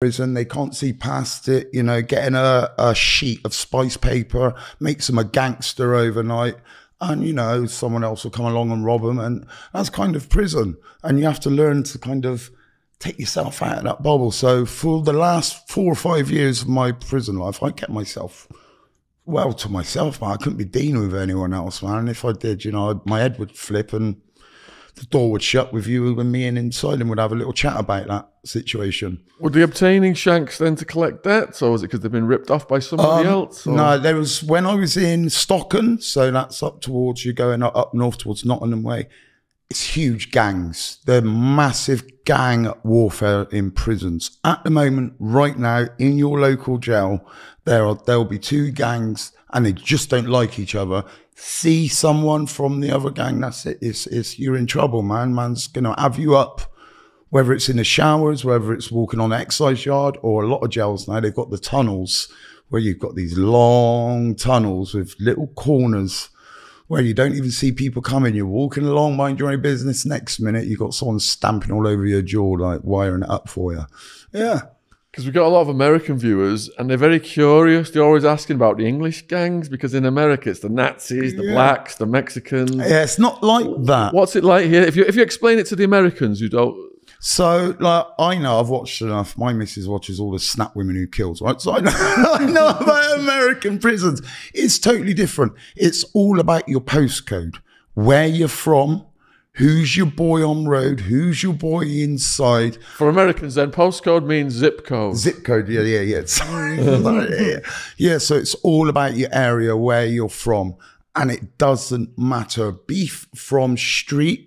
prison, they can't see past it, you know, getting a sheet of spice paper makes them a gangster overnight, and you know, someone else will come along and rob them, and that's kind of prison. And you have to learn to kind of take yourself out of that bubble. So for the last 4 or 5 years of my prison life, I kept myself well to myself, man. I couldn't be dealing with anyone else, man. And if I did, you know, my head would flip and the door would shut with you and me, and inside and would have a little chat about that situation. Were they obtaining shanks then to collect debts, or was it because they've been ripped off by somebody else? Or? No, there was, when I was in Stockton, so that's up towards, you're going up north towards Nottingham way, it's huge gangs. They're massive gang warfare in prisons. At the moment, right now, in your local jail, there'll be 2 gangs and they just don't like each other. See someone from the other gang, that's it. You're in trouble, man. Man's going to have you up, whether it's in the showers, whether it's walking on the exercise yard, or a lot of jails now, they've got the tunnels where you've got these long tunnels with little corners where you don't even see people coming. You're walking along, mind your own business. Next minute, you've got someone stamping all over your jaw, like wiring it up for you. Yeah. Because we've got a lot of American viewers and they're very curious. They're always asking about the English gangs, because in America it's the Nazis, the blacks, the Mexicans. Yeah, it's not like that. What's it like here? If you explain it to the Americans who don't... So, like, I know, I've watched enough. My missus watches all the Snap Women Who Kills, right? So I know about American prisons. It's totally different. It's all about your postcode, where you're from, who's your boy on road, who's your boy inside. For Americans then, postcode means zip code. Zip code, yeah. Yeah, so it's all about your area, where you're from. And it doesn't matter. Beef from street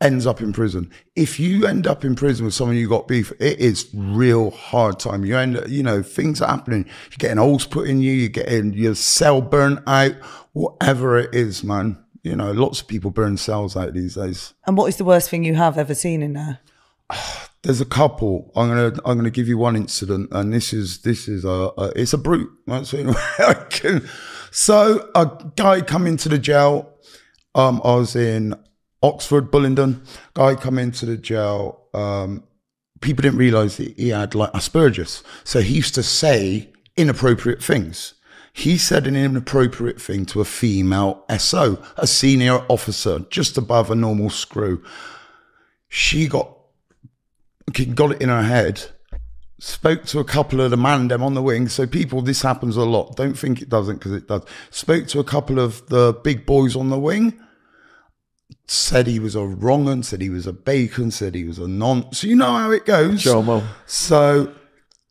ends up in prison. If you end up in prison with someone you got beef, it is real hard time. You end up, you know, things are happening. You're getting holes put in you, you're getting your cell burnt out, whatever it is, man. You know, lots of people burn cells out these days. And what is the worst thing you have ever seen in there? There's a couple. I'm gonna give you one incident, and this is it's a brute. That's the only way I can. So a guy come into the jail. I was in Oxford, Bullingdon. Guy come into the jail. People didn't realise that he had like Asperger's, so he used to say inappropriate things. He said an inappropriate thing to a female SO, a senior officer, just above a normal screw. She got it in her head, spoke to a couple of the Mande on the wing. So people, this happens a lot. Don't think it doesn't, because it does. Spoke to a couple of the big boys on the wing, said he was a wrongan, said he was a bacon, said he was a nonce. So you know how it goes. Jomo. So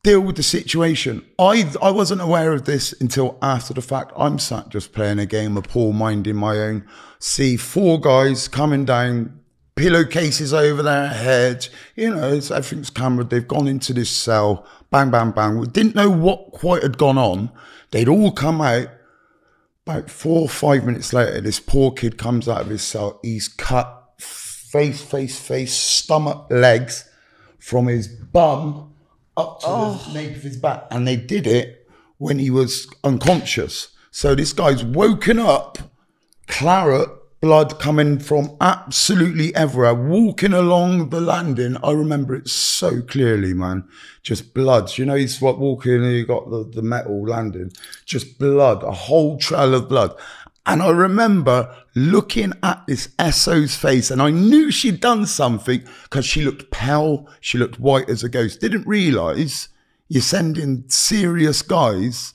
deal with the situation. I wasn't aware of this until after the fact. I'm sat just playing a game of poor minding my own. See 4 guys coming down, pillowcases over their heads. You know, everything's cameraed. They've gone into this cell. Bang, bang, bang. We didn't know what quite had gone on. They'd all come out. About 4 or 5 minutes later, this poor kid comes out of his cell. He's cut face, stomach, legs, from his bum up to the nape of his back. And they did it when he was unconscious. So this guy's woken up, claret, blood coming from absolutely everywhere, walking along the landing. I remember it so clearly, man. Just blood. You know, he's walking and you got the metal landing. Just blood, a whole trail of blood. And I remember looking at this SO's face, and I knew she'd done something because she looked pale. She looked white as a ghost. Didn't realise you're sending serious guys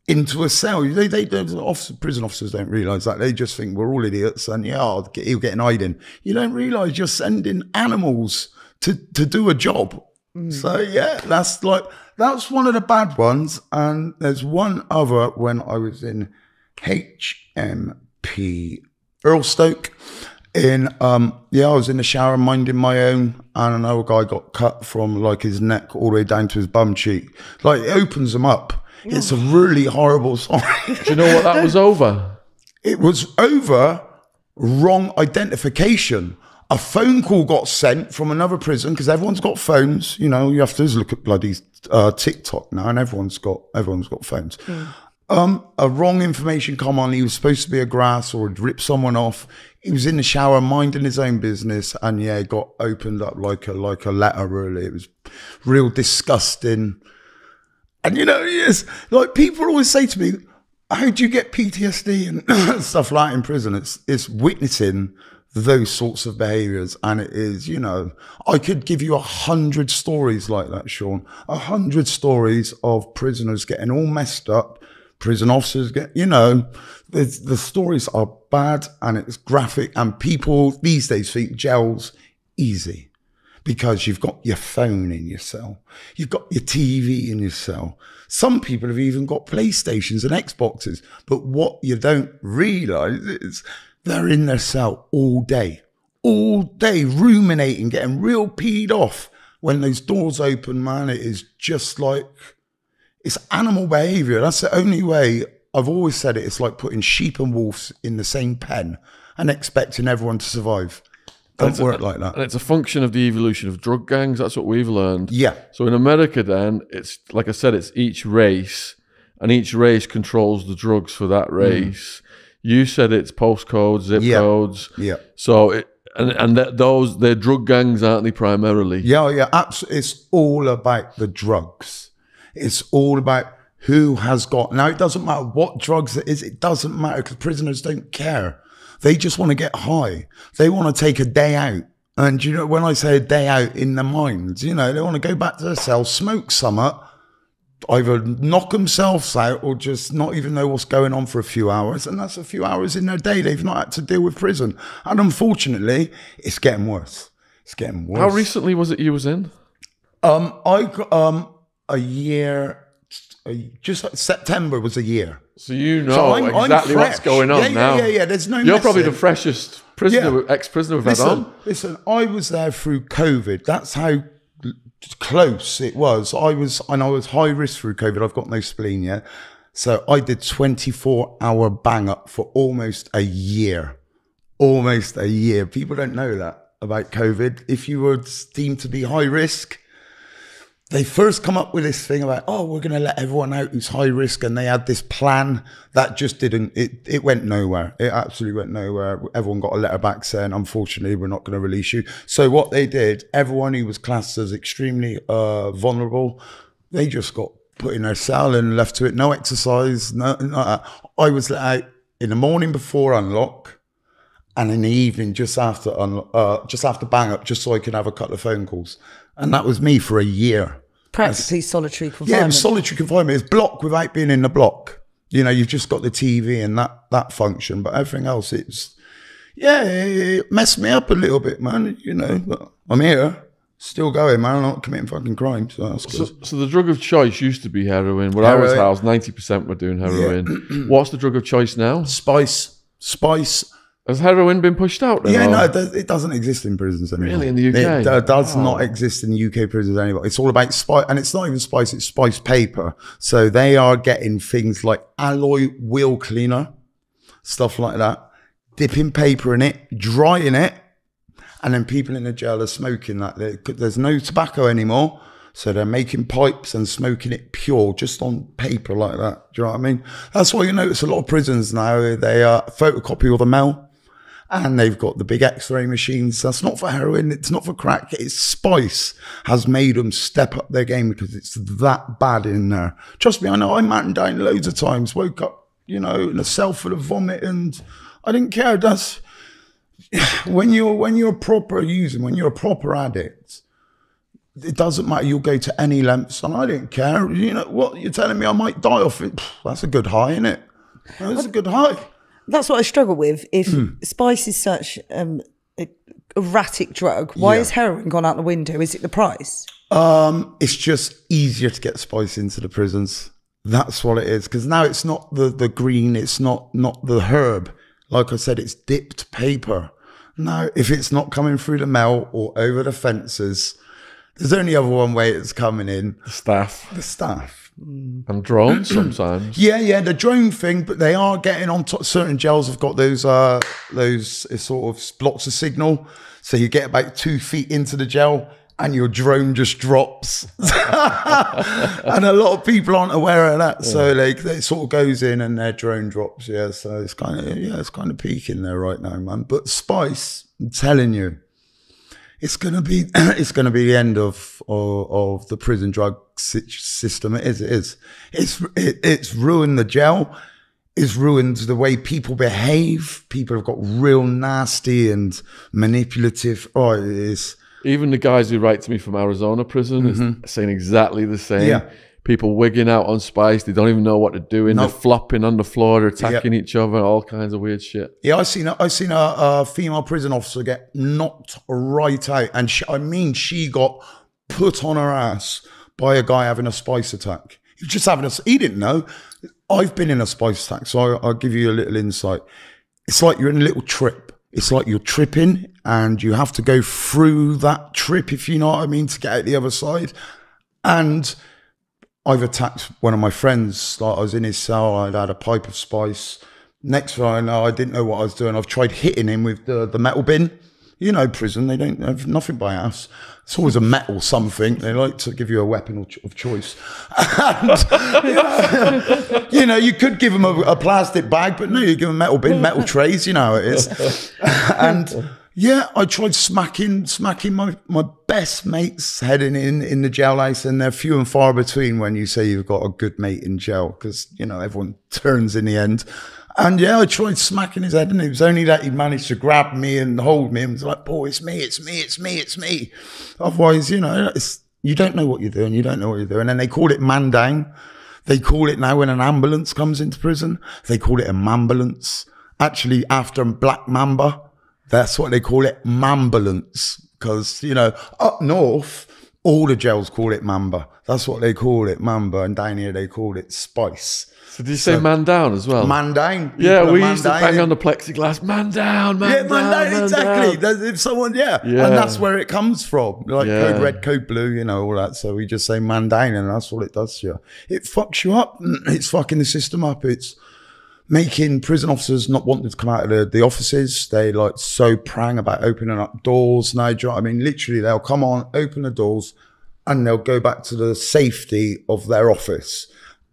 into a cell. Prison officers don't realise that. They just think we're all idiots and he'll get an hiding. You don't realise you're sending animals to do a job. So yeah, that's one of the bad ones. And there's one other when I was in HMP Earlstoke. I was in the shower minding my own, and another guy got cut from like his neck all the way down to his bum cheek. Like, it opens them up. It's a really horrible sign. Do you know what that was over? It was over wrong identification. A phone call got sent from another prison, because everyone's got phones. You know, you have to look at bloody TikTok now, and everyone's got phones. A wrong information come on. He was supposed to be a grass, or had ripped someone off. he was in the shower minding his own business, and yeah, it got opened up like a letter. Really, it was real disgusting. And you know, yes, like people always say to me, "How do you get PTSD and stuff like that in prison?" It's witnessing those sorts of behaviours, and it is, you know, I could give you 100 stories like that, Shaun. 100 stories of prisoners getting all messed up, prison officers get, you know, the stories are bad and it's graphic, and people these days think jail's easy because you've got your phone in your cell, you've got your TV in your cell. Some people have even got PlayStations and Xboxes, but what you don't realise is they're in their cell all day, ruminating, getting real peed off. When those doors open, man, it is just like, it's animal behaviour. That's the only way. I've always said it. It's like putting sheep and wolves in the same pen and expecting everyone to survive. Don't work like that. And it's a function of the evolution of drug gangs. That's what we've learned. Yeah. So in America then, it's like I said, it's each race, and each race controls the drugs for that race. You said it's postcodes, zip codes. Yeah. So they're drug gangs, aren't they, primarily? Yeah, absolutely. It's all about the drugs. It's all about who has got. Now, it doesn't matter what drugs it is. It doesn't matter, because prisoners don't care. They just want to get high. They want to take a day out. And, you know, when I say a day out in their minds, you know, they want to go back to their cell, smoke summer, either knock themselves out or just not even know what's going on for a few hours. And that's a few hours in their day. They've not had to deal with prison. And unfortunately, it's getting worse. It's getting worse. How recently was it you was in? I got a year, just September was a year. So you know exactly what's going on now. Yeah. There's no You're probably the freshest prisoner, ex-prisoner we've had on. Listen, I was there through COVID. That's how close it was. I was high risk through COVID. I've got no spleen yet. So I did 24-hour bang up for almost a year. Almost a year. People don't know that about COVID. If you were deemed to be high risk, they first come up with this thing about, oh, we're going to let everyone out who's high risk. And they had this plan that just it went nowhere. It absolutely went nowhere. Everyone got a letter back saying, unfortunately, we're not going to release you. So what they did, everyone who was classed as extremely vulnerable, they just got put in their cell and left to it. No exercise. No. I was let out in the morning before unlock, and in the evening just after bang up, just so I could have a couple of phone calls. And that was me for a year. Practically solitary confinement. Yeah, it was solitary confinement. It's block without being in the block. You know, you've just got the TV and that function, but everything else, it messed me up a little bit, man. You know, but I'm here, still going, man. I'm not committing fucking crimes. So that's good. So the drug of choice used to be heroin. When I was housed, 90% were doing heroin. Yeah. What's the drug of choice now? Spice. Has heroin been pushed out then? Yeah, no, it doesn't exist in prisons anymore. Really, in the UK? It does not exist in the UK prisons anymore. It's all about spice, and it's not even spice, it's spice paper. So they are getting things like alloy wheel cleaner, stuff like that, dipping paper in it, drying it, and then people in the jail are smoking that. There's no tobacco anymore, so they're making pipes and smoking it pure, just on paper like that. Do you know what I mean? That's why you notice a lot of prisons now, they photocopy all the mail. And they've got the big X-ray machines. That's not for heroin. It's not for crack. It's spice has made them step up their game because it's that bad in there. Trust me, I know. I matted down loads of times. Woke up, you know, in a cell full of vomit, and I didn't care. That's when you're a proper user, when you're a proper addict. It doesn't matter. You'll go to any lengths, and I didn't care. You know what? You're telling me I might die off it? That's a good high, isn't it? That's a good high. That's what I struggle with. If spice is such an erratic drug, why has heroin gone out the window? Is it the price? It's just easier to get spice into the prisons. That's what it is. Because now it's not the green, it's not the herb. Like I said, it's dipped paper. Now, if it's not coming through the mail or over the fences, there's only one way it's coming in. The staff. And drones sometimes. Yeah, the drone thing, but they are getting on top. Certain jails have got those sort of blocks of signal. So you get about 2 feet into the jail and your drone just drops. And a lot of people aren't aware of that. So like it sort of goes in and their drone drops. Yeah. So it's kind of peaking there right now, man. But Spice, I'm telling you, it's gonna be the end of the prison drug system. It is. It's ruined the jail. It's ruined the way people behave. People have got real nasty and manipulative. Oh, it is. Even the guys who write to me from Arizona prison is saying exactly the same. Yeah. People wigging out on Spice. They don't even know what they're doing. They're flopping on the floor. They're attacking each other. All kinds of weird shit. Yeah, I seen a female prison officer get knocked right out, and she got put on her ass by a guy having a Spice attack. He was just having he didn't know. I've been in a Spice attack, so I'll give you a little insight. It's like you're in a little trip. It's like you're tripping, and you have to go through that trip, if you know what I mean, to get out the other side. And I've attacked one of my friends. Like I was in his cell. I'd had a pipe of Spice. Next thing I know, I didn't know what I was doing. I've tried hitting him with the metal bin. You know, prison, they don't have nothing by us. It's always a metal something. They like to give you a weapon of choice. And, you know, you could give them a plastic bag, but no, you give them a metal bin, metal trays, you know how it is. And yeah, I tried smacking my best mate's head in the jailhouse, and they're few and far between when you say you've got a good mate in jail, because, you know, everyone turns in the end. And yeah, I tried smacking his head, and it was only that he managed to grab me and hold me and was like, "Boy, it's me." Otherwise, you know, you don't know what you're doing. And then they call it Mande. They call it now when an ambulance comes into prison, they call it a mambulance. Actually, after Black Mamba, that's what they call it, mambulance. Because, you know, up north, all the jails call it Mamba. That's what they call it, Mamba. And down here, they call it Spice. So did you say man down as well? Man down. Yeah, we used to bang on the plexiglass, man down, man down, exactly. If someone, and that's where it comes from. Like code red, code blue, you know, all that. So we just say man down, and that's all it does to you. It fucks you up. It's fucking the system up. It's making prison officers not wanting to come out of the offices. They like so prang about opening up doors now. I mean, literally, they'll come on, open the doors, and they'll go back to the safety of their office.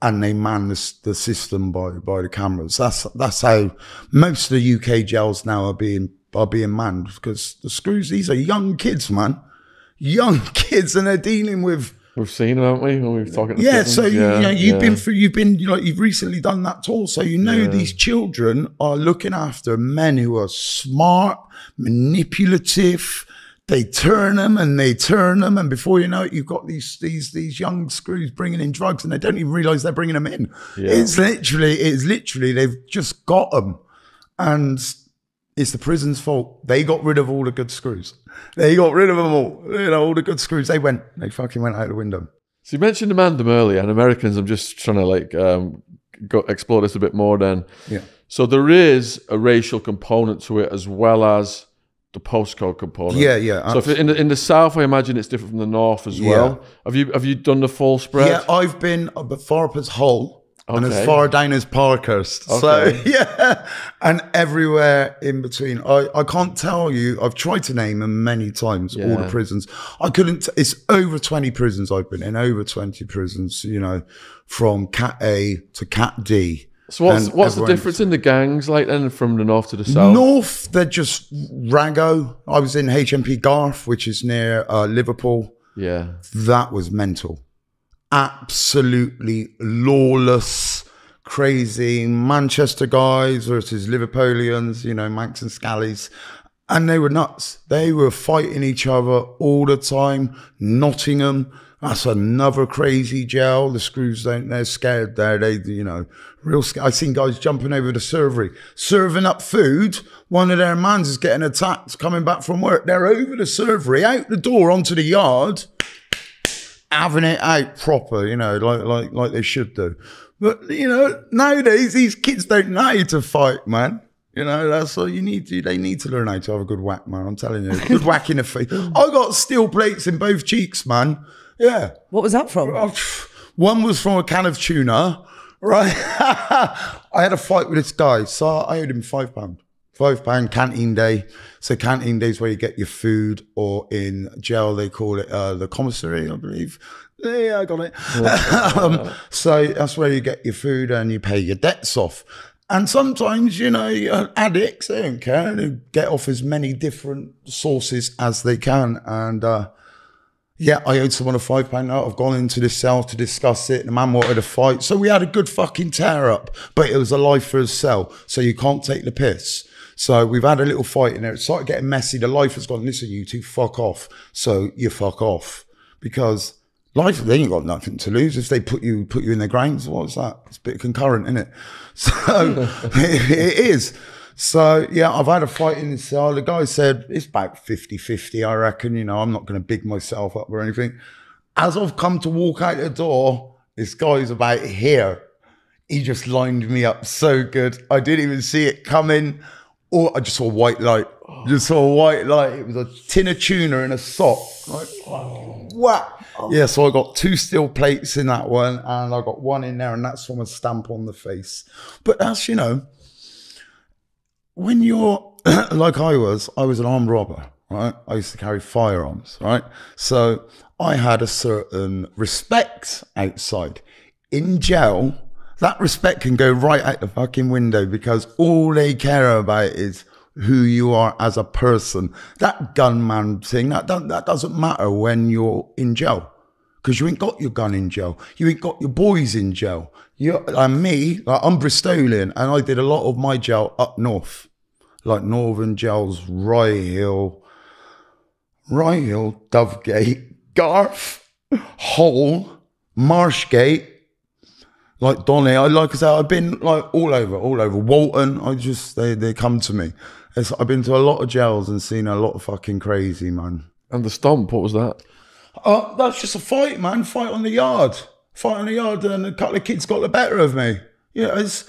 And they man the system by the cameras. That's how most of the UK jails now are being manned, because the screws, these are young kids, man. Young kids, and they're dealing with. We've seen them, haven't we? When we've talking to yeah, so you've recently done that tour, so you know these children are looking after men who are smart, manipulative. They turn them, and before you know it, you've got these young screws bringing in drugs, and they don't even realize they're bringing them in. Yeah. It's literally they've just got them, and it's the prison's fault. They got rid of all the good screws. They got rid of them all. You know, all the good screws. They fucking went out the window. So you mentioned Amanda earlier, and Americans. I'm just trying to go explore this a bit more. Then, so there is a racial component to it as well as the postcode component. Yeah. So if in the south, I imagine it's different from the north as well. Have you done the full spread? Yeah, I've been far up as Hull and as far down as Parkhurst. Okay. So and everywhere in between. I can't tell you. I've tried to name them many times. All the prisons. I couldn't. It's over 20 prisons I've been in. Over 20 prisons. You know, from Cat A to Cat D. So what's the difference in the gangs like then from the north to the south? North, they're just raggo. I was in HMP Garth, which is near Liverpool. Yeah. That was mental. Absolutely lawless, crazy Manchester guys versus Liverpoolians, you know, Manx and Scallies. And they were nuts. They were fighting each other all the time. Nottingham, that's another crazy jail. The screws they're scared there. They, you know, real scared. I've seen guys jumping over the servery, serving up food. One of their mans is getting attacked coming back from work. They're over the servery, out the door onto the yard, having it out proper, you know, like they should do. But, you know, nowadays, these kids don't know how to fight, man. You know, that's all you need to. They need to learn how to have a good whack, man. I'm telling you, good whack in the face. I got steel plates in both cheeks, man. Yeah. What was that from? One was from a can of tuna, right? I had a fight with this guy, so I owed him £5. £5 canteen day. So canteen day is where you get your food, or in jail they call it the commissary, I believe. Yeah, I got it. So that's where you get your food and you pay your debts off. And sometimes, you know, addicts, they don't care. They get off as many different sources as they can. And yeah, I owed someone a £5 note. I've gone into the cell to discuss it. The man wanted a fight. So we had a good fucking tear up, but it was a lifer's cell. So you can't take the piss. So we've had a little fight in there. It started getting messy. The lifer's gone, listen, you two, fuck off. So you fuck off. Because life, they ain't got nothing to lose. If they put you in their grounds, what's that? It's a bit concurrent, isn't it? So it is. So yeah, I've had a fight in the cell. The guy said it's about 50-50, I reckon. You know, I'm not going to big myself up or anything. As I've come to walk out the door, this guy's about here. He just lined me up so good. I didn't even see it coming. Or I just saw a white light. Just saw a white light. It was a tin of tuna in a sock. Like, wow. Yeah, so I got 2 steel plates in that one, and I got 1 in there, and that's from a stamp on the face. But that's, you know, when you're like I was an armed robber, right? I used to carry firearms, right? So I had a certain respect outside. In jail, that respect can go right out the fucking window, because all they care about is who you are as a person. That gunman thing, that doesn't matter when you're in jail, because you ain't got your gun in jail. You ain't got your boys in jail. I'm Bristolian, and I did a lot of my jail up north, like northern jails, Rye Hill, Dovegate, Garth, Hull, Marshgate, like Donny. Like I said, I've been like all over Walton. They come to me. I've been to a lot of jails and seen a lot of fucking crazy, man. And the stomp, what was that? That's just a fight, man. Fight on the yard, and a couple of kids got the better of me. Yeah, it's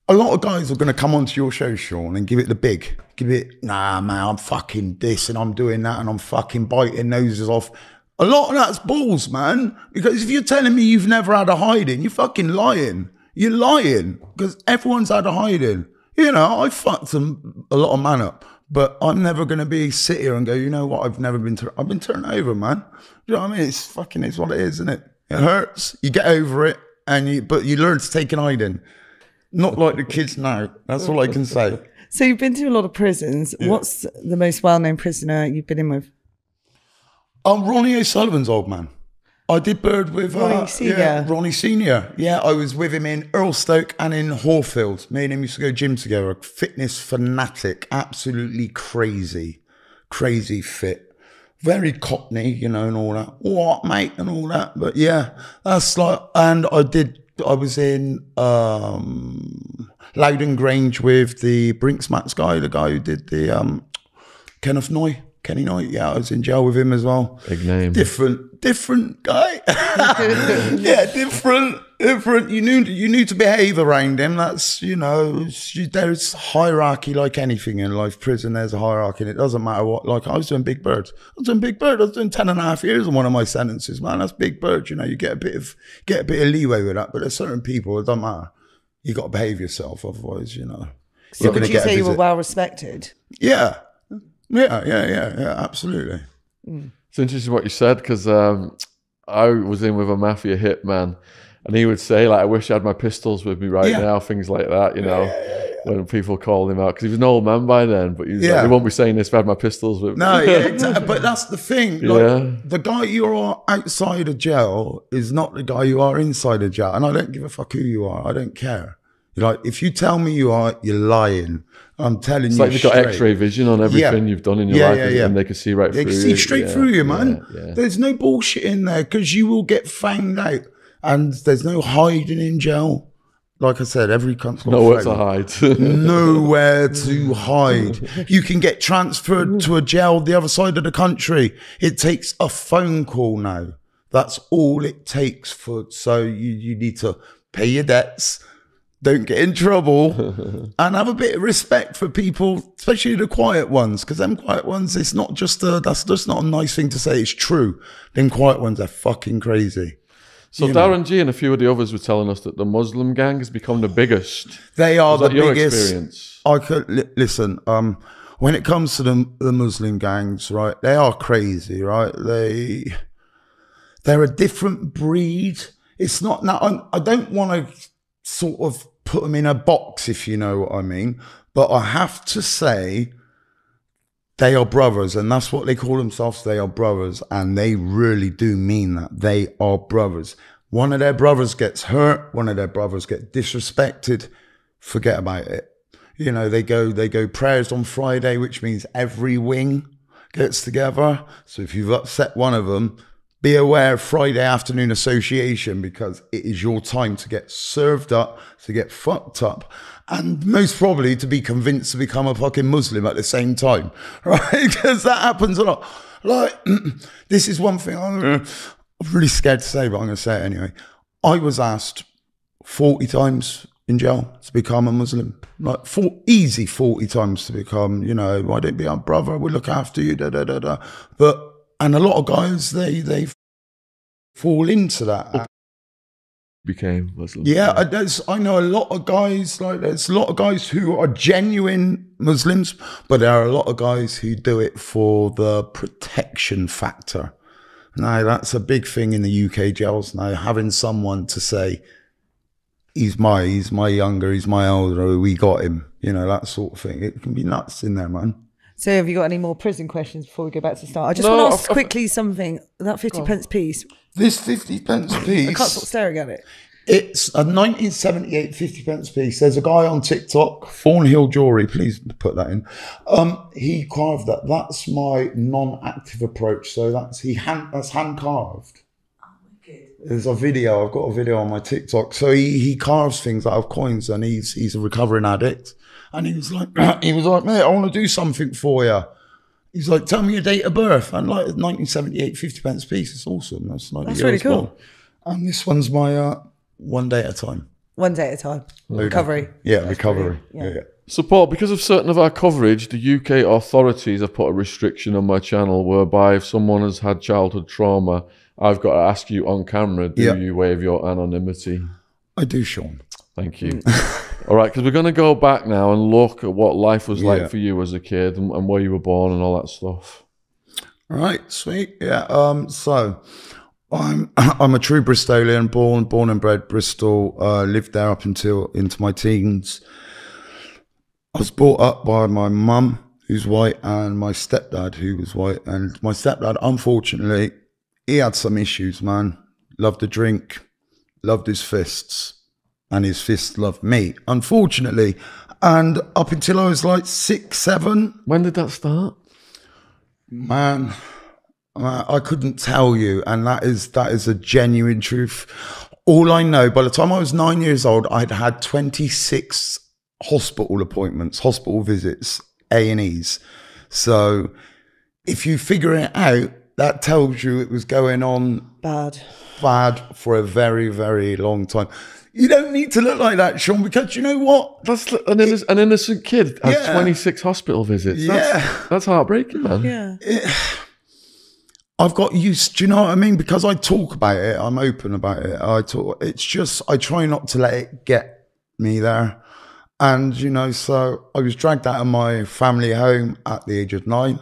a lot of guys are going to come onto your show, Shaun, and give it, nah, man, I'm fucking this and I'm doing that and I'm fucking biting noses off. A lot of that's balls, man. Because if you're telling me you've never had a hiding, you're fucking lying. You're lying, because everyone's had a hiding. You know, I fucked a lot of man up, but I'm never going to sit here and go, you know what, I've been turned over, man. You know what I mean? It's what it is, isn't it? It hurts. You get over it, but you learn to take an hiding. Not like the kids now. That's all I can say. So you've been to a lot of prisons. Yeah. What's the most well-known prisoner you've been in with? Ronnie O'Sullivan's old man. I did Bird with Ronnie Senior. Yeah, Ronnie Senior. Yeah, I was with him in Earlstoke and in Horfield. Me and him used to go gym together. A fitness fanatic, absolutely crazy fit. Very cockney, you know, and all that. What, mate, and all that. But yeah, that's like, and I was in Loudon Grange with the Brinksmats guy, the guy who did the Kenny Noy. Yeah, I was in jail with him as well. Big name. Different guy. Yeah, different. You knew to behave around him. That's, you know, there's hierarchy like anything in life. Prison, there's a hierarchy, and it doesn't matter what. Like, I was doing Big Bird. I was doing 10 and a half years on one of my sentences, man. That's Big Bird. You know, you get a bit of leeway with that. But there's certain people, it doesn't matter. You got to behave yourself, otherwise, you know. So would you say you were well respected? Yeah. Yeah, absolutely. It's interesting what you said, because I was in with a Mafia hitman, and he would say, like, I wish I had my pistols with me right now, things like that, you know, when people called him out, because he was an old man by then, but he was like, they won't be saying this if I had my pistols with me. No, yeah, exactly. But that's the thing. Like, the guy you are outside of jail is not the guy you are inside of jail, and I don't give a fuck who you are. I don't care. Like, if you tell me you are, you're lying. I'm telling you. It's like you've got X-ray vision on everything you've done in your life, and they can see right through you. They can see straight through you, man. There's no bullshit in there, because you will get found out. And there's no hiding in jail. Like I said, every cunt's got nowhere to hide. Nowhere to hide. You can get transferred to a jail the other side of the country. It takes a phone call now. That's all it takes so you need to pay your debts, don't get in trouble, and have a bit of respect for people, especially the quiet ones, because them quiet ones, it's not just that's just not a nice thing to say. It's true. Them quiet ones are fucking crazy. So Darren G and a few of the others were telling us that the Muslim gang has become the biggest. They are the your biggest. Experience? I could listen. When it comes to the Muslim gangs, right? They are crazy, right? They're a different breed. It's not now. I don't want to sort of put them in a box, if you know what I mean. But I have to say, they are brothers, and that's what they call themselves. They are brothers, and they really do mean that. They are brothers. One of their brothers gets hurt, one of their brothers gets disrespected, forget about it. You know, they go prayers on Friday, which means every wing gets together. So if you've upset one of them, be aware of Friday afternoon association, because it is your time to get served up, to get fucked up, and most probably to be convinced to become a fucking Muslim at the same time, right? Because that happens a lot. Like, this is one thing I'm really scared to say, but I'm going to say it anyway. I was asked 40 times in jail to become a Muslim. Like, easy 40 times to become, you know, why don't you be our brother? We'll look after you, da-da-da-da. And a lot of guys, they fall into that. Became Muslim. Yeah, I know a lot of guys, like there's a lot of guys who are genuine Muslims, but there are a lot of guys who do it for the protection factor. Now, that's a big thing in the UK jails now, having someone to say, he's my younger, he's my older, we got him, you know, that sort of thing. It can be nuts in there, man. So have you got any more prison questions before we go back to the start? I just want to ask quickly something. That 50p piece. This 50p piece. I can't stop staring at it. It's a 1978 50p piece. There's a guy on TikTok, Thornhill Jewelry, please put that in. He carved that. That's my non-active approach. So that's hand carved. There's a video. I've got a video on my TikTok. So he carves things out of coins, and he's a recovering addict. And he was like, mate, I want to do something for you. He's like, tell me your date of birth. And like 1978 50p piece. It's awesome. That's really cool. Old. And this one's my one day at a time. One day at a time. Recovery. Yeah, recovery. Yeah. So, Paul, because of certain of our coverage, the UK authorities have put a restriction on my channel whereby if someone has had childhood trauma, I've got to ask you on camera, do you waive your anonymity? I do, Shaun. Thank you. All right, because we're going to go back now and look at what life was like for you as a kid and where you were born and all that stuff. All right, sweet. Yeah. So I'm a true Bristolian, born and bred Bristol. Lived there up until into my teens. I was brought up by my mum, who's white, and my stepdad, who was white. And my stepdad, unfortunately, he had some issues, man. Loved to drink, loved his fists. And his fist loved me, unfortunately. And up until I was like 6, 7. When did that start? Man, I couldn't tell you. And that is a genuine truth. All I know, by the time I was 9 years old, I'd had 26 hospital appointments, hospital visits, A&Es. So if you figure it out, that tells you it was going on bad for a very, very long time. You don't need to look like that, Shaun, because you know what? That's an innocent kid has 26 hospital visits. That's heartbreaking, man. Yeah. I've got used, do you know what I mean? Because I talk about it, I'm open about it. It's just, I try not to let it get me there. And, you know, so I was dragged out of my family home at the age of 9.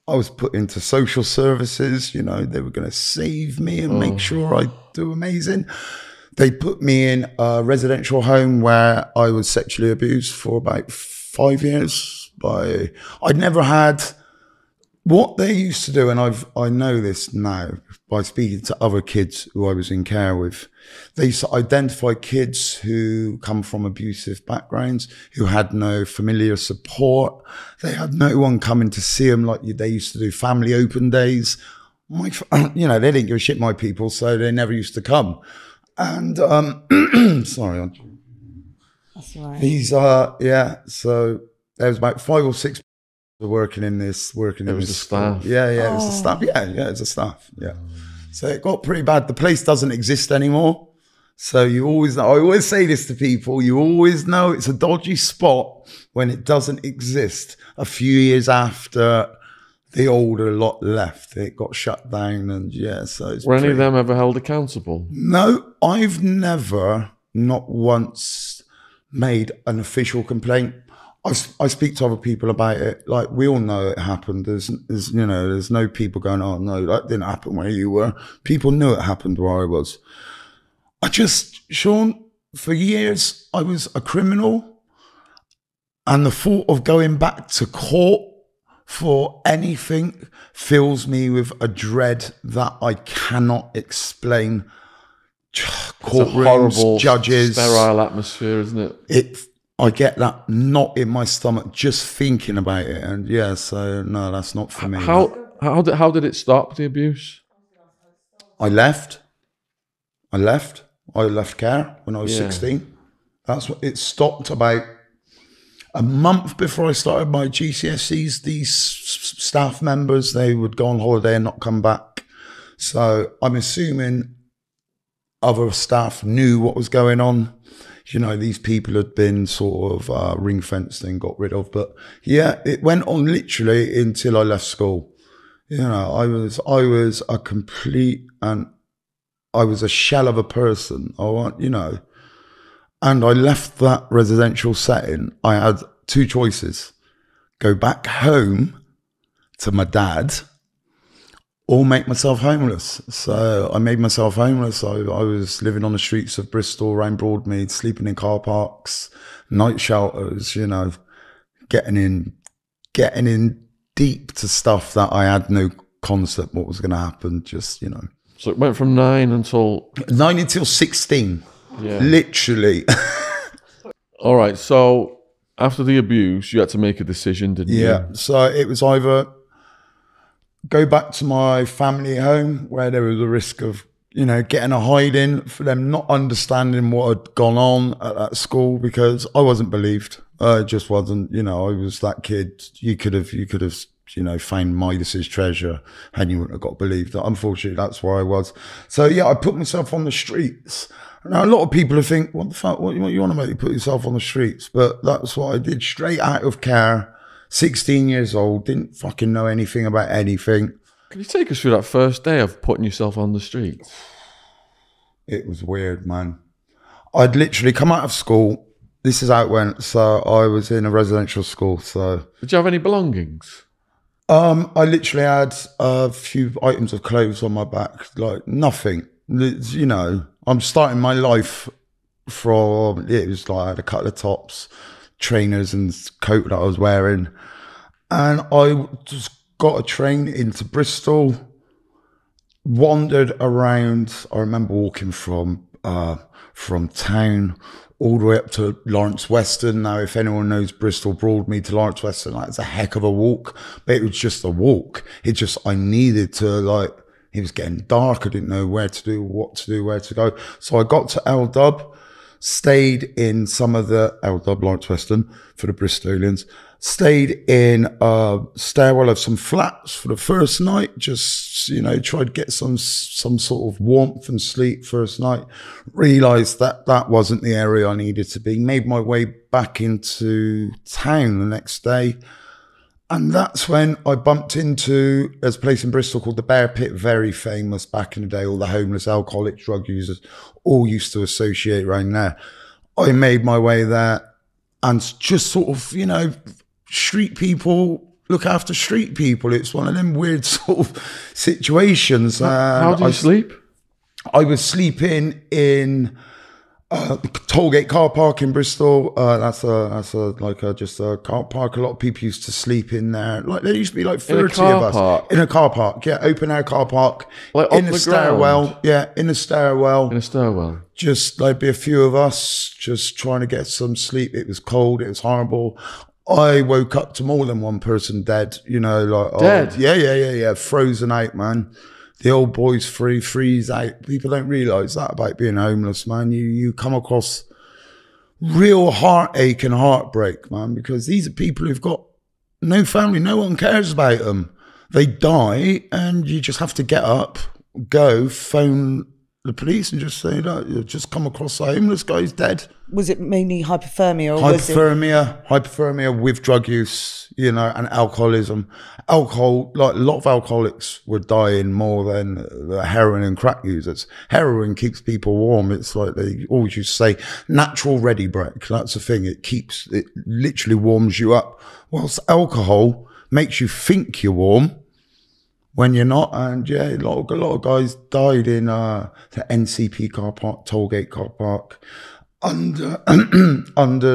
I was put into social services, you know, they were going to save me and make sure I do amazing. They put me in a residential home where I was sexually abused for about 5 years. I'd never had what they used to do, and I know this now by speaking to other kids who I was in care with. They used to identify kids who come from abusive backgrounds, who had no familiar support. They had no one coming to see them like they used to do family open days. You know, they didn't give a shit, my people, so they never used to come. And sorry, that's right. These so there was about 5 or 6 people working in this. It was the staff. Yeah, it was the staff. Yeah, it's the staff. Yeah. So it got pretty bad. The place doesn't exist anymore. So I always say this to people, you always know it's a dodgy spot when it doesn't exist a few years after the older lot left. It got shut down, and yeah, so it's Were any of them ever held accountable? No, I've never, not once, made an official complaint. I speak to other people about it. Like, we all know it happened. There's you know, there's no people going, oh no, that didn't happen where you were. People knew it happened where I was. Shaun, for years I was a criminal, and the thought of going back to court for anything fills me with a dread that I cannot explain. Courtrooms, horrible, judges, sterile atmosphere, isn't it? I get that knot in my stomach just thinking about it, and yeah, so no, that's not for me. How did it stop, the abuse? I left care when I was 16. That's what it stopped. About a month before I started my GCSEs, these staff members, they would go on holiday and not come back. So I'm assuming other staff knew what was going on. You know, these people had been sort of ring-fenced and got rid of. But yeah, it went on literally until I left school. You know, I was a complete, and I was a shell of a person. You know, and I left that residential setting. I had two choices: go back home to my dad, or make myself homeless. So I made myself homeless. I was living on the streets of Bristol, around Broadmead, sleeping in car parks, night shelters, you know, getting in deep to stuff that I had no concept what was going to happen, just, you know. So it went from 9 until 16. Yeah. Literally. All right. So after the abuse, you had to make a decision, didn't you? Yeah. So it was either go back to my family home, where there was a risk of, you know, getting a hiding, for them not understanding what had gone on at that school, because I wasn't believed. I just wasn't, you know, I was that kid. You could have, you know, found Midas's treasure and you wouldn't have got believed. Unfortunately, that's where I was. So yeah, I put myself on the streets. Now, a lot of people think, what the fuck, what you want to make you put yourself on the streets? But that's what I did, straight out of care. 16 years old, didn't fucking know anything about anything. Can you take us through that first day of putting yourself on the streets? It was weird, man. I'd literally come out of school. This is how it went. So I was in a residential school. So did you have any belongings? I literally had a few items of clothes on my back, like nothing. You know, I'm starting my life from, it was like I had a couple of tops, trainers and coat that I was wearing, and I just got a train into Bristol, wandered around. I remember walking from town all the way up to Lawrence Weston. Now, if anyone knows Bristol, Broadmead to Lawrence Weston, that's a heck of a walk, but it was just a walk. I needed to, like, it was getting dark. I didn't know where to do, what to do, where to go. So I got to L-Dub, stayed in some of the L-Dub, Lawrence Weston, for the Bristolians, stayed in a stairwell of some flats for the first night, just, you know, tried to get some sort of warmth and sleep first night, realised that that wasn't the area I needed to be, made my way back into town the next day. And that's when I bumped into, there's a place in Bristol called the Bear Pit, very famous back in the day. All the homeless, alcoholics, drug users all used to associate around there. I made my way there, and just sort of, you know, street people look after street people. It's one of them weird sort of situations. How do you sleep? I was sleeping in Tollgate car park in Bristol. That's just a car park. A lot of people used to sleep in there. Like, there used to be like 30 of us in a car park. Yeah, open air car park. Like in a stairwell. Yeah, in a stairwell. In a stairwell. Just like be a few of us just trying to get some sleep. It was cold. It was horrible. I woke up to more than one person dead. You know, like dead. Yeah. Frozen out, man. The old boys freeze out. People don't realise that about being homeless, man. You come across real heartache and heartbreak, man, because these are people who've got no family. No one cares about them. They die, and you just have to get up, go, phone the police and just say, "No, you've just come across a homeless guy, he's dead." Was it mainly hypothermia? Or hypothermia with drug use, you know, and alcoholism. Alcohol, like a lot of alcoholics were dying more than the heroin and crack users. Heroin keeps people warm. It's like they always used to say, natural ready break. That's the thing. It literally warms you up. Whilst alcohol makes you think you're warm when you're not. And yeah, a lot of guys died in the NCP car park, Tollgate car park, under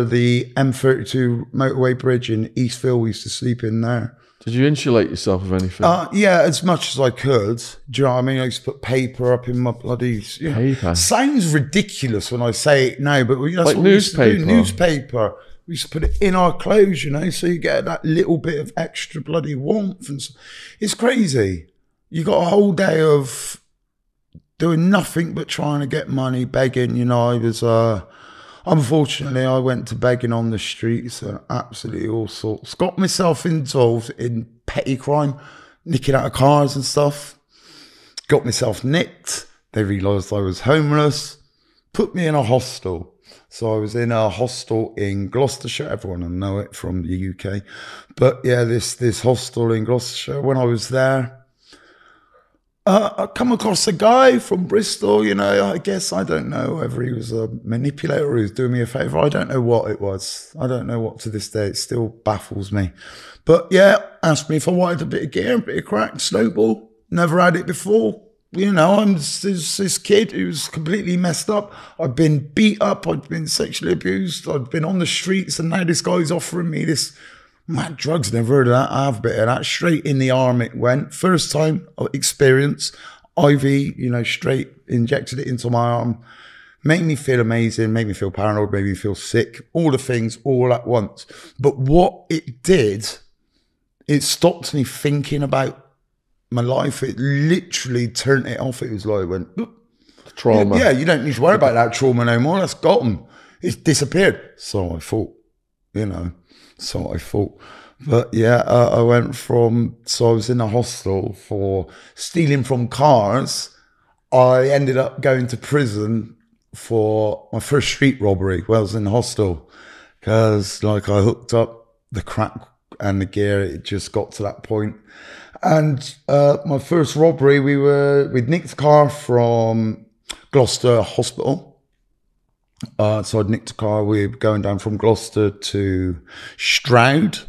the M32 motorway bridge in Eastville. We used to sleep in there. Did you insulate yourself of anything? Yeah, as much as I could. Do you know what I mean? I used to put paper up in my bloody... Paper? Sounds ridiculous when I say it now, but that's like what newspaper? We used to do. Newspaper. We used to put it in our clothes, you know, so you get that little bit of extra bloody warmth. And it's crazy. You got a whole day of doing nothing but trying to get money, begging. You know, I was... Unfortunately, I went to begging on the streets, absolutely all sorts. Got myself involved in petty crime, nicking out of cars and stuff. Got myself nicked. They realised I was homeless. Put me in a hostel. So I was in a hostel in Gloucestershire. Everyone will know it from the UK. But yeah, this hostel in Gloucestershire, when I was there, I come across a guy from Bristol, you know, I guess, I don't know whether he was a manipulator or he was doing me a favour. I don't know what it was. I don't know what to this day. It still baffles me. But yeah, asked me if I wanted a bit of gear, a bit of crack, snowball. Never had it before. You know, I'm this kid who's completely messed up. I've been beat up. I've been sexually abused. I've been on the streets, and now this guy's offering me this mad drugs. Never heard of that. I have a bit of that. Straight in the arm it went. First time experience. IV, you know, straight injected it into my arm. Made me feel amazing. Made me feel paranoid. Made me feel sick. All the things all at once. But what it did, it stopped me thinking about my life. It literally turned it off. It was like, went, trauma. Yeah, you don't need to worry about that trauma no more. That's gone. It's disappeared. So I thought, you know. So I thought. But yeah, I went from, so I was in a hostel for stealing from cars. I ended up going to prison for my first street robbery while I was in the hostel. Because like I hooked up the crack and the gear, it just got to that point. And my first robbery, we'd nicked the car from Gloucester Hospital. So I'd nicked a car. We were going down from Gloucester to Stroud.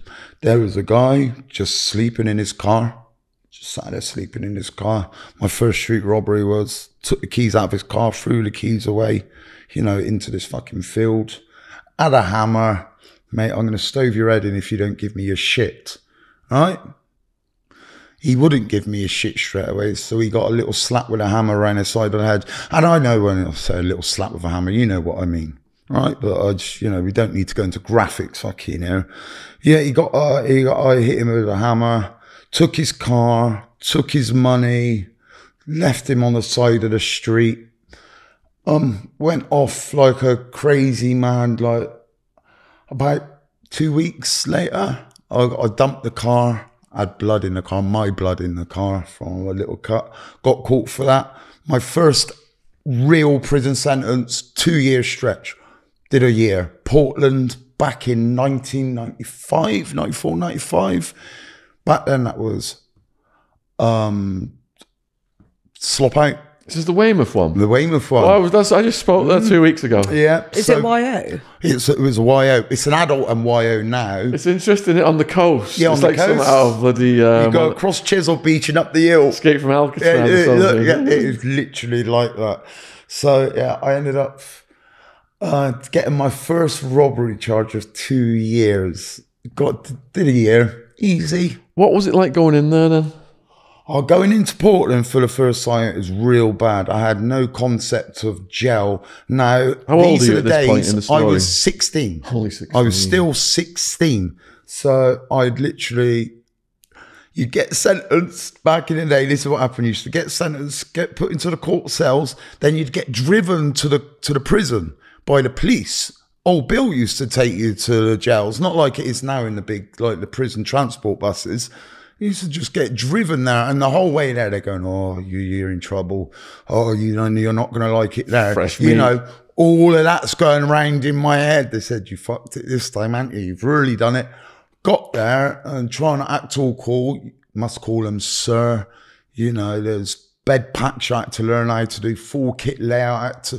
There was a guy just sleeping in his car. Just sat there sleeping in his car. My first street robbery was, took the keys out of his car, threw the keys away, you know, into this fucking field. Had a hammer. Mate, I'm going to stove your head in if you don't give me your shit. Right? He wouldn't give me his shit straight away, so he got a little slap with a hammer around the side of the head. And I know when I say a little slap with a hammer, you know what I mean, right? But I just, you know, we don't need to go into graphics, fucking, you know. Yeah, I hit him with a hammer, took his car, took his money, left him on the side of the street. Went off like a crazy man. Like about 2 weeks later, I dumped the car. I had blood in the car, my blood in the car from a little cut. Got caught for that. My first real prison sentence, 2 year stretch. Did a year. Portland back in 1995, 94, 95. Back then that was slop out. This is the Weymouth one. The Weymouth one. Oh, I just spoke there 2 weeks ago. Yeah. Is it YO? It was a YO. It's an adult and YO now. It's interesting on the coast. Yeah, it's on like the coast. Some out of bloody... you go across Chisel Beach and up the hill. Escape from Alcatraz or something. Look, yeah, it is literally like that. So, yeah, I ended up getting my first robbery charge of 2 years. Did a year. Easy. What was it like going in there then? Going into Portland for the first time, it was real bad. I had no concept of jail. Now, how old are you at this point in the story? I was 16. Only 16. I was still 16. So I'd literally, you'd get sentenced back in the day. This is what happened. You used to get sentenced, get put into the court cells. Then you'd get driven to the prison by the police. Old Bill used to take you to the jails. Not like it is now in the big, like the prison transport buses. You used to just get driven there, and the whole way there, they're going, "Oh, you're in trouble. Oh, you're not going to like it there." Fresh you meat. know, all of that's going around in my head. They said, "You fucked it this time, haven't you? You've really done it." Got there and trying to act all cool. You must call them sir. You know, there's bed patch I had to learn how to do, full kit layout.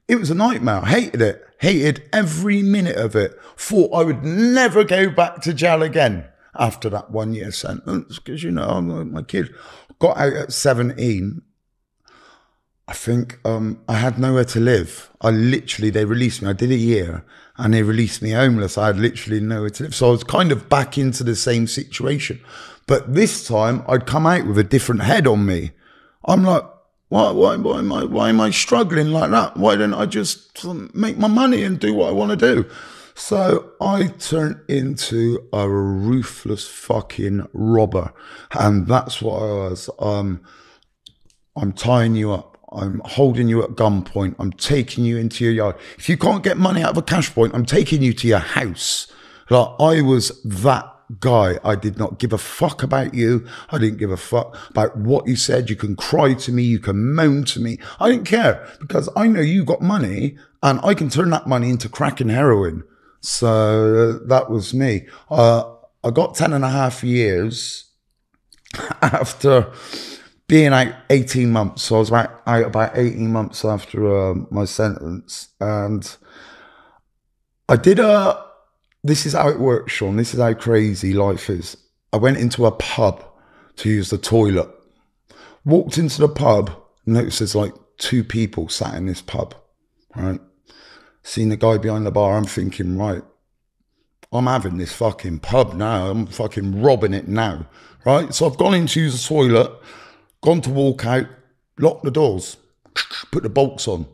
It was a nightmare. I hated it. Hated every minute of it. Thought I would never go back to jail again after that 1 year sentence, because, you know, my kid got out at 17. I think I had nowhere to live. They released me. I did a year and they released me homeless. I had literally nowhere to live. So I was kind of back into the same situation. But this time I'd come out with a different head on me. I'm like, why am I struggling like that? Why don't I just make my money and do what I want to do? So I turned into a ruthless fucking robber. And that's what I was. I'm tying you up. I'm holding you at gunpoint. I'm taking you into your yard. If you can't get money out of a cash point, I'm taking you to your house. Like, I was that guy. I did not give a fuck about you. I didn't give a fuck about what you said. You can cry to me. You can moan to me. I didn't care, because I know you got money and I can turn that money into crack and heroin. So that was me. I got 10.5 years after being out 18 months. So I was out about 18 months after my sentence. And I did this is how it works, Shaun. This is how crazy life is. I went into a pub to use the toilet. Walked into the pub, noticed there's like 2 people sat in this pub, right? Seen the guy behind the bar, I'm thinking, right, I'm having this fucking pub now. I'm fucking robbing it now, right? So I've gone in to use the toilet, gone to walk out, locked the doors, put the bolts on.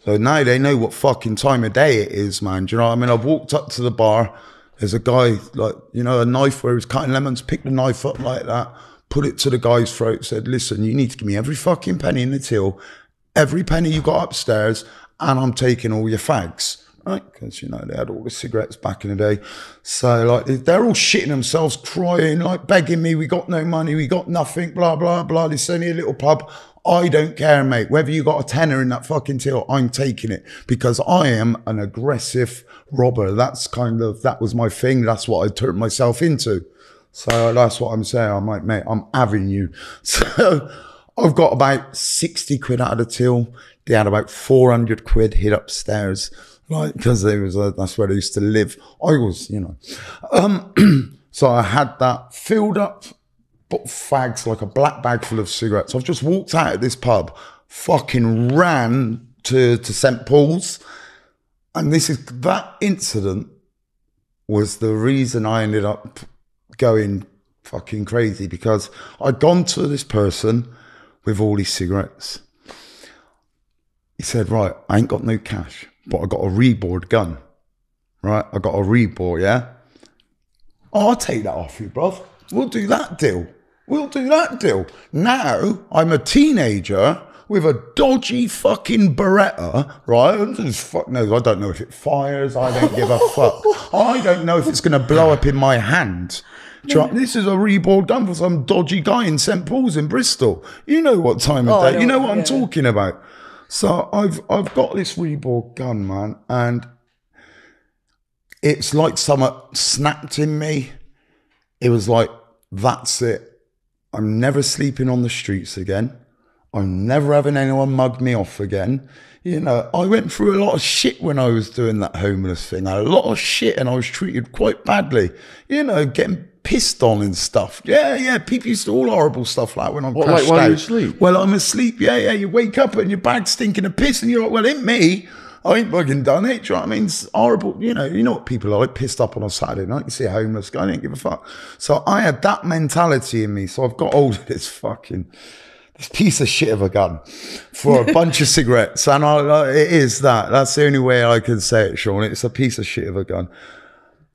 So now they know what fucking time of day it is, man. Do you know what I mean? I've walked up to the bar. There's a guy, like, you know, a knife where he's cutting lemons, picked the knife up like that, put it to the guy's throat, said, listen, you need to give me every fucking penny in the till, every penny you got upstairs, and I'm taking all your fags, right? Because, you know, they had all the cigarettes back in the day. So, like, they're all shitting themselves, crying, like, begging me, we got no money, we got nothing, blah, blah, blah. It's only a little pub. I don't care, mate. Whether you got a tenner in that fucking till, I'm taking it, because I am an aggressive robber. That was my thing. That's what I turned myself into. So that's what I'm saying. I'm like, mate, I'm having you. So I've got about 60 quid out of the till. They had about 400 quid hid upstairs, like, because that's where they used to live. I was, you know. So I had that filled up, but fags, like a black bag full of cigarettes. I've just walked out of this pub, fucking ran to St. Paul's. And that incident was the reason I ended up going fucking crazy, because I'd gone to this person with all these cigarettes. He said, right, I ain't got no cash, but I got a Reboard gun, right? I got a Reboard, yeah? Oh, I'll take that off you, bruv. We'll do that deal. Now, I'm a teenager with a dodgy fucking Beretta, right? Fuck knows. I don't know if it fires. I don't give a fuck. I don't know if it's going to blow up in my hand. This is a Reboard gun for some dodgy guy in St. Paul's in Bristol. You know what time of day. You know what I'm talking about. So I've got this Reboard gun, man, and it's like something snapped in me. It was like, that's it. I'm never sleeping on the streets again. I'm never having anyone mug me off again. You know, I went through a lot of shit when I was doing that homeless thing. A lot of shit, and I was treated quite badly. You know, getting pissed on and stuff. Yeah. People used to do all horrible stuff like when I'm crashed like while out. you asleep? Well, I'm asleep. Yeah. You wake up and your bag's stinking of piss, and you're like, well, ain't me. I ain't fucking done it. Do you know what I mean? It's horrible. You know what people are like, pissed up on a Saturday night. You see a homeless guy, I didn't give a fuck. So I had that mentality in me. So I've got hold of this piece of shit of a gun for a bunch of cigarettes. And it is that. That's the only way I can say it, Shaun. It's a piece of shit of a gun.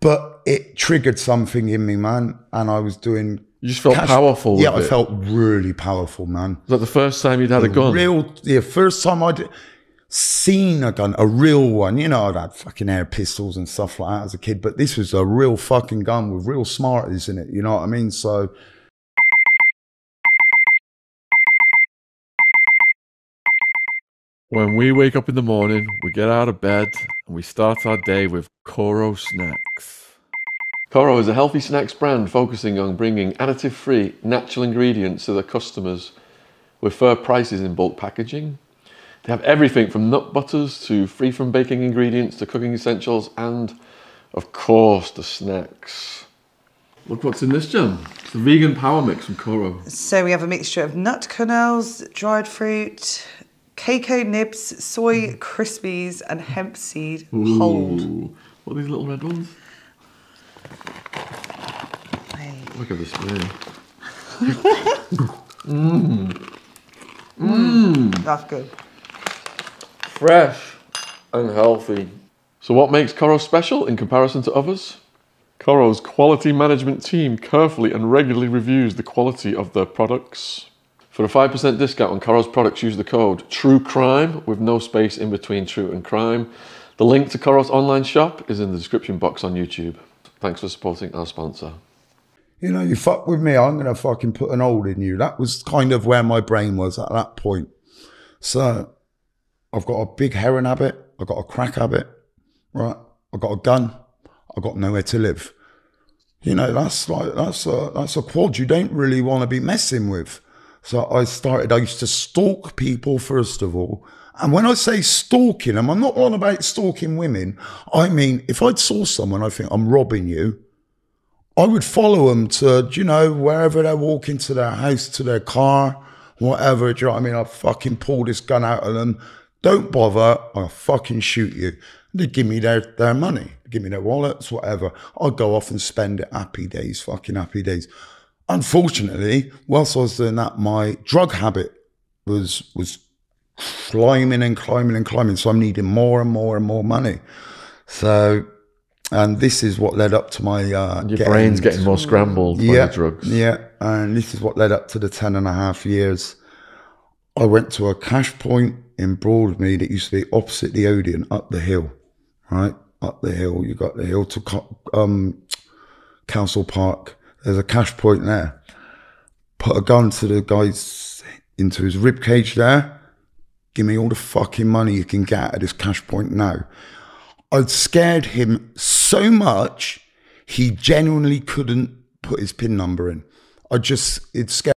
But it triggered something in me, man. And I was doing... You just felt powerful. Yeah, I felt really powerful, man. Was that the first time you'd had a gun? The first time I did... seen a gun, a real one. You know, I'd had fucking air pistols and stuff like that as a kid, but this was a real fucking gun with real smarties in it. You know what I mean? So. When we wake up in the morning, we get out of bed and we start our day with Koro snacks. Koro is a healthy snacks brand focusing on bringing additive-free, natural ingredients to their customers with fair prices in bulk packaging. They have everything from nut butters to free from baking ingredients to cooking essentials and, of course, the snacks. Look what's in this, Jen. It's the vegan power mix from Koro. So we have a mixture of nut kernels, dried fruit, cacao nibs, soy crispies, and hemp seed hulled. What are these little red ones? Look at this man. That's good. Fresh and healthy. So what makes Koro special in comparison to others? Koro's quality management team carefully and regularly reviews the quality of their products. For a 5% discount on Koro's products, use the code TRUECRIME with no space in between true and crime. The link to Koro's online shop is in the description box on YouTube. Thanks for supporting our sponsor. You know, you fuck with me, I'm going to fucking put an hole in you. That was kind of where my brain was at that point. So, I've got a big heroin habit. I've got a crack habit, right? I've got a gun. I've got nowhere to live. You know, that's a quad you don't really want to be messing with. So I used to stalk people first of all. And when I say stalking them, I'm not on about stalking women. I mean, if I saw someone, I think I'm robbing you, I would follow them to, you know, wherever they're walking, to their house, to their car, whatever. Do you know what I mean? I'll fucking pull this gun out of them. Don't bother. I'll fucking shoot you. They give me their money. Give me their wallets, whatever. I'll go off and spend it. Happy days, fucking happy days. Unfortunately, whilst I was doing that, my drug habit was climbing and climbing and climbing. So I'm needing more and more and more money. So... and this is what led up to my... your brain's getting more scrambled by the drugs. Yeah, and this is what led up to the 10.5 years. I went to a cash point in Broadmead that used to be opposite the Odeon, up the hill, right? Up the hill. You got the hill to Council Park. There's a cash point there. Put a gun to the guy's, into his rib cage there. Give me all the fucking money you can get at this cash point now. I'd scared him so much, he genuinely couldn't put his PIN number in. It scared